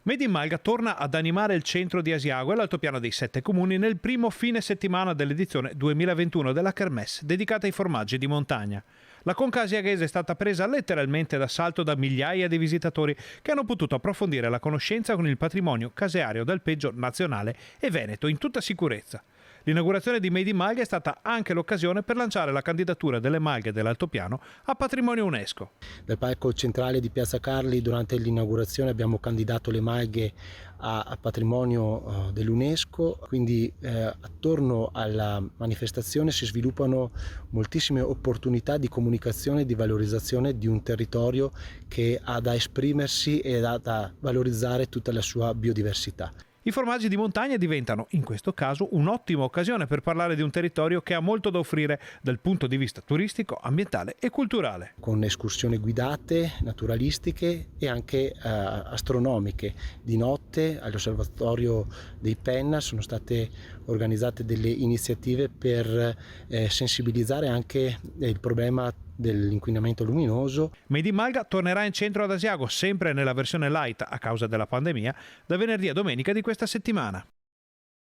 Made in Malga torna ad animare il centro di Asiago e l'altopiano dei 7 comuni nel primo fine settimana dell'edizione 2021 della Kermesse dedicata ai formaggi di montagna. La conca asiaghese è stata presa letteralmente d'assalto da migliaia di visitatori che hanno potuto approfondire la conoscenza con il patrimonio caseario d'alpeggio nazionale e veneto in tutta sicurezza. L'inaugurazione di Made in Malga è stata anche l'occasione per lanciare la candidatura delle malghe dell'altopiano a patrimonio UNESCO. Dal palco centrale di Piazza Carli durante l'inaugurazione abbiamo candidato le malghe a patrimonio dell'UNESCO, quindi attorno alla manifestazione si sviluppano moltissime opportunità di comunicazione e di valorizzazione di un territorio che ha da esprimersi e ha da valorizzare tutta la sua biodiversità. I formaggi di montagna diventano, in questo caso, un'ottima occasione per parlare di un territorio che ha molto da offrire dal punto di vista turistico, ambientale e culturale. Con escursioni guidate, naturalistiche e anche astronomiche. Di notte all'osservatorio dei Penna sono state organizzate delle iniziative per sensibilizzare anche il problema dell'inquinamento luminoso. Made in Malga tornerà in centro ad Asiago, sempre nella versione light a causa della pandemia, da venerdì a domenica di questa settimana.